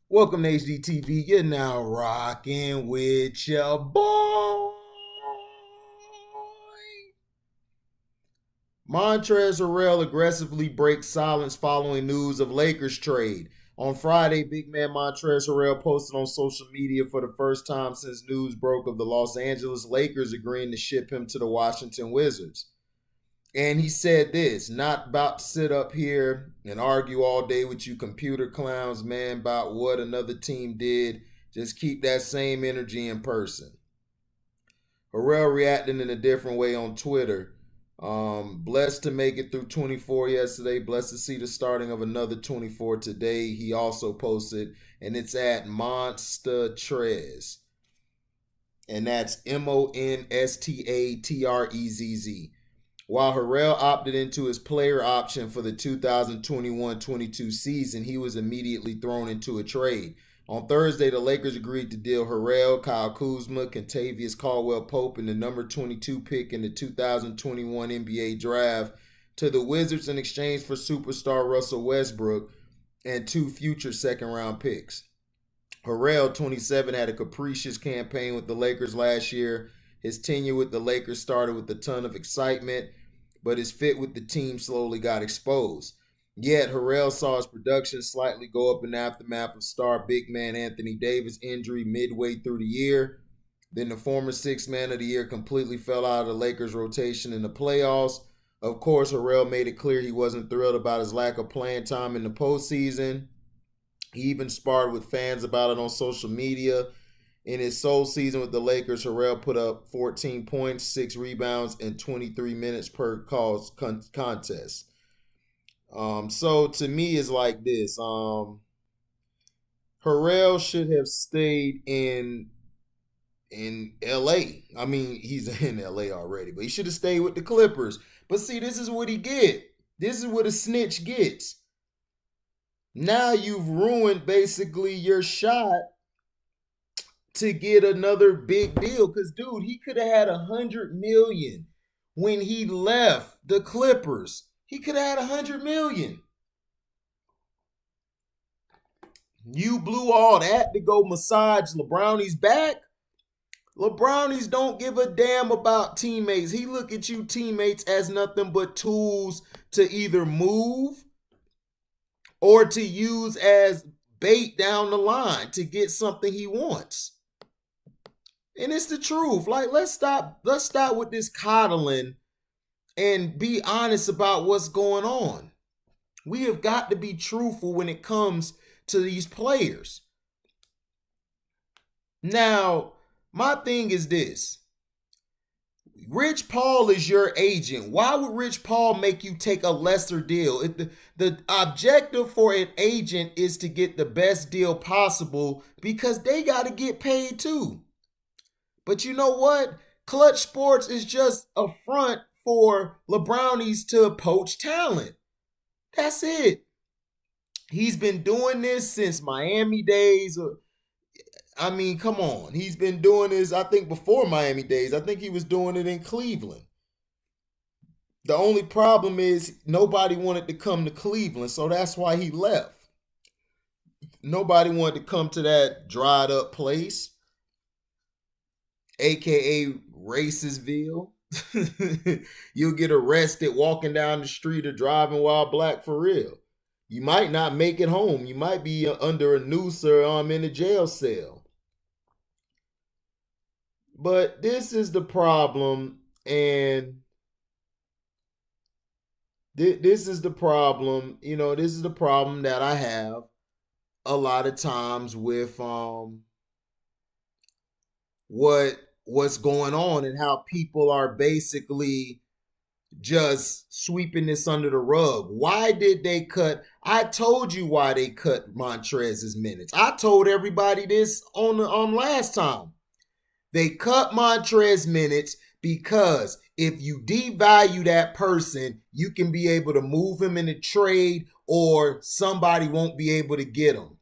Welcome to HDTV. You're now rocking with your boy. Montrezl aggressively breaks silence following news of Lakers trade. On Friday, big man Montrezl posted on social media for the first time since news broke of the Los Angeles Lakers agreeing to ship him to the Washington Wizards. And he said this, not about to sit up here and argue all day with you computer clowns, man, about what another team did. Just keep that same energy in person. Harrell reacting in a different way on Twitter. Blessed to make it through 24 yesterday. Blessed to see the starting of another 24 today. He also posted, and it's at Monster Trezz. And that's MONSTATREZZ. While Harrell opted into his player option for the 2021-22 season, he was immediately thrown into a trade. On Thursday, the Lakers agreed to deal Harrell, Kyle Kuzma, Kentavious Caldwell-Pope, and the number 22 pick in the 2021 NBA draft to the Wizards in exchange for superstar Russell Westbrook and 2 future second-round picks. Harrell, 27, had a capricious campaign with the Lakers last year. His tenure with the Lakers started with a ton of excitement, but his fit with the team slowly got exposed. Yet, Harrell saw his production slightly go up in the aftermath of star big man Anthony Davis' injury midway through the year. Then the former sixth man of the year completely fell out of the Lakers' rotation in the playoffs. Of course, Harrell made it clear he wasn't thrilled about his lack of playing time in the postseason. He even sparred with fans about it on social media. In his sole season with the Lakers, Harrell put up 14 points, 6 rebounds, and 23 minutes per contest. So to me, it's like this. Harrell should have stayed in LA. I mean, he's in LA already, but he should have stayed with the Clippers. But see, this is what he get. This is what a snitch gets. Now you've ruined basically your shot to get another big deal. Because, dude, he could have had $100 million when he left the Clippers. He could have had $100 million. You blew all that to go massage LeBrownie's back. LeBrownies don't give a damn about teammates. He look at you teammates as nothing but tools to either move or to use as bait down the line to get something he wants. And it's the truth. Like, let's stop with this coddling and be honest about what's going on. We have got to be truthful when it comes to these players. Now, my thing is this. Rich Paul is your agent. Why would Rich Paul make you take a lesser deal? The objective for an agent is to get the best deal possible because they got to get paid too. But you know what? Clutch Sports is just a front for LeBrownies to poach talent. That's it. He's been doing this since Miami days. I mean, come on. He's been doing this, I think, before Miami days. I think he was doing it in Cleveland. The only problem is nobody wanted to come to Cleveland, so that's why he left. Nobody wanted to come to that dried up place, aka Racistville. You'll get arrested walking down the street or driving while black for real. You might not make it home. You might be under a noose or in a jail cell. But this is the problem, and this is the problem. You know, this is the problem that I have a lot of times with what's going on and how people are basically just sweeping this under the rug. Why did they cut? I told you why they cut Montrez's minutes. I told everybody this on last time. They cut Montrez minutes because if you devalue that person, you can be able to move him in a trade or somebody won't be able to get him.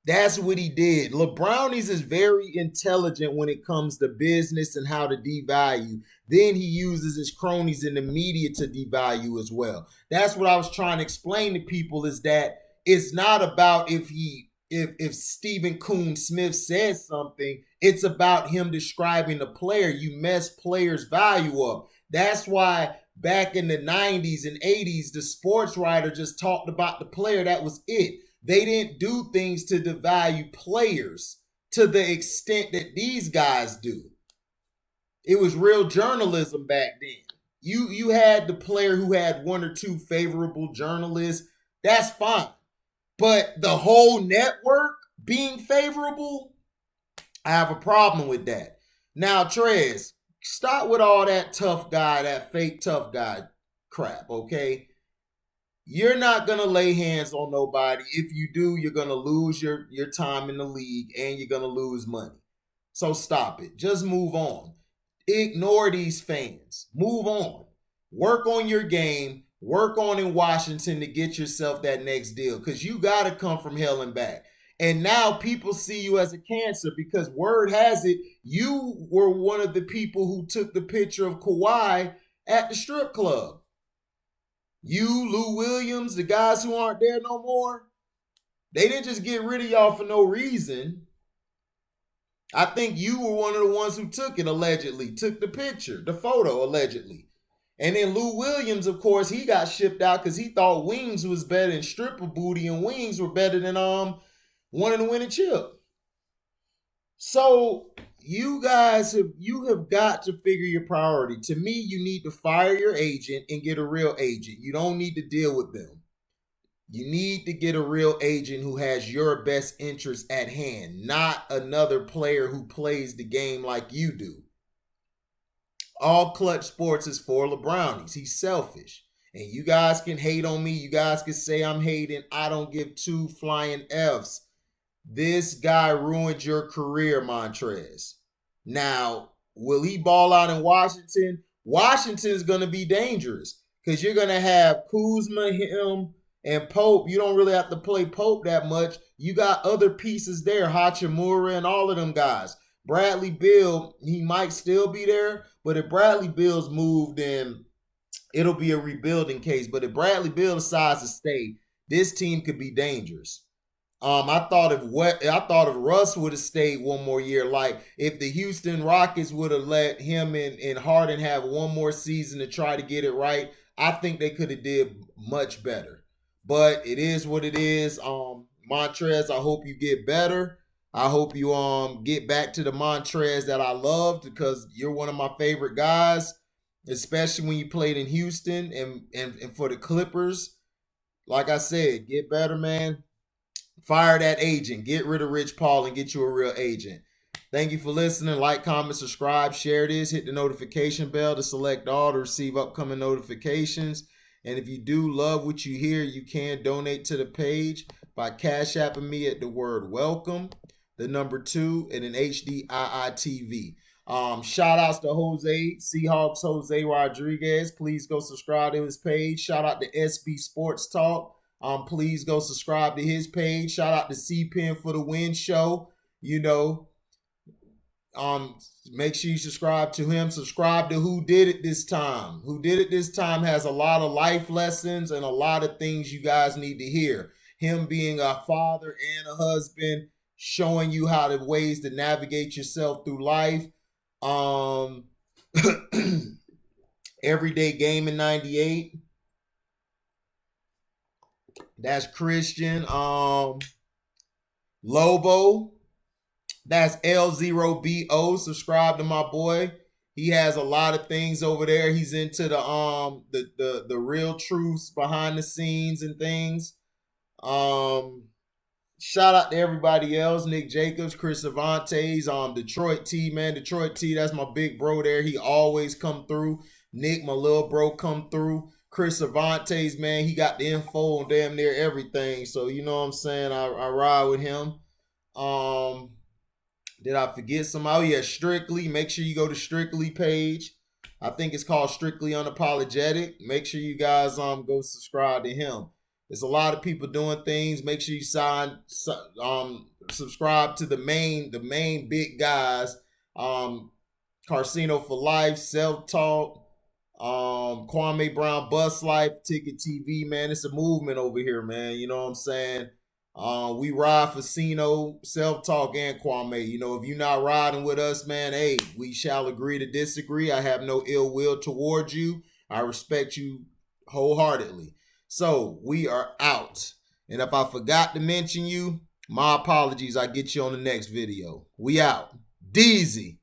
That's what he did. LeBrownies is very intelligent when it comes to business and how to devalue. Then he uses his cronies in the media to devalue as well. That's what I was trying to explain to people is that it's not about if Stephen Coon Smith says something, it's about him describing the player. You mess players' value up. That's why back in the 90s and 80s, the sports writer just talked about the player. That was it. They didn't do things to devalue players to the extent that these guys do. It was real journalism back then. You had the player who had one or two favorable journalists. That's fine. But the whole network being favorable, I have a problem with that. Now, Trezz, stop with all that tough guy, that fake tough guy crap, okay? You're not going to lay hands on nobody. If you do, you're going to lose your time in the league and you're going to lose money. So stop it. Just move on. Ignore these fans. Move on. Work on your game. Work on in Washington to get yourself that next deal because you got to come from hell and back. And now people see you as a cancer because word has it, you were one of the people who took the picture of Kawhi at the strip club. You, Lou Williams, the guys who aren't there no more, they didn't just get rid of y'all for no reason. I think you were one of the ones who took it, allegedly. Took the picture, the photo, allegedly. And then Lou Williams, of course, he got shipped out because he thought wings was better than stripper booty and wings were better than wanting to win a chip. So you guys have got to figure your priority. To me, you need to fire your agent and get a real agent. You don't need to deal with them. You need to get a real agent who has your best interest at hand, not another player who plays the game like you do. All Clutch Sports is for LeBrownies. He's selfish. And you guys can hate on me. You guys can say I'm hating. I don't give two flying Fs. This guy ruined your career, Montrezl. Now, will he ball out in Washington? Washington's going to be dangerous because you're going to have Kuzma, him, and Pope. You don't really have to play Pope that much. You got other pieces there, Hachimura and all of them guys. Bradley Beal, he might still be there, but if Bradley Beal's moved, then it'll be a rebuilding case. But if Bradley Beal decides to stay, this team could be dangerous. I thought if Russ would have stayed one more year, like if the Houston Rockets would have let him and Harden have one more season to try to get it right, I think they could have did much better. But it is what it is. Montrezl, I hope you get better. I hope you get back to the Montrezl that I loved because you're one of my favorite guys, especially when you played in Houston and for the Clippers. Like I said, get better, man. Fire that agent. Get rid of Rich Paul and get you a real agent. Thank you for listening. Like, comment, subscribe, share this. Hit the notification bell to select all to receive upcoming notifications. And if you do love what you hear, you can donate to the page by Cash Apping me at the word welcome, the number 2, and an HDIITV. Shout outs to Jose, Seahawks Jose Rodriguez. Please go subscribe to his page. Shout out to SB Sports Talk. Please go subscribe to his page. Shout out to C-Pen for the Win Show. Make sure you subscribe to him. Subscribe to Who Did It This Time. Who Did It This Time has a lot of life lessons and a lot of things you guys need to hear. Him being a father and a husband, showing you how the ways to navigate yourself through life. Everyday Game in 98. That's Christian. Lobo. That's L0BO. Subscribe to my boy. He has a lot of things over there. He's into the real truths behind the scenes and things. Shout out to everybody else. Nick Jacobs, Chris Avantes, Detroit T, man. Detroit T, that's my big bro there. He always come through. Nick, my little bro, come through. Chris Avantes, man, he got the info on damn near everything. So, you know what I'm saying? I ride with him. Did I forget somebody? Oh, yeah, Strictly. Make sure you go to Strictly page. I think it's called Strictly Unapologetic. Make sure you guys go subscribe to him. There's a lot of people doing things. Make sure you subscribe to the main big guys. Carcino for Life, Self Talk. Kwame Brown Bus Life, Ticket TV, man. It's a movement over here, man. You know what I'm saying? We ride for Sino, Self Talk, and Kwame. You know, if you're not riding with us, man, hey, we shall agree to disagree. I have no ill will towards you. I respect you wholeheartedly. So we are out. And if I forgot to mention you, my apologies. I get you on the next video. We out. Deezy.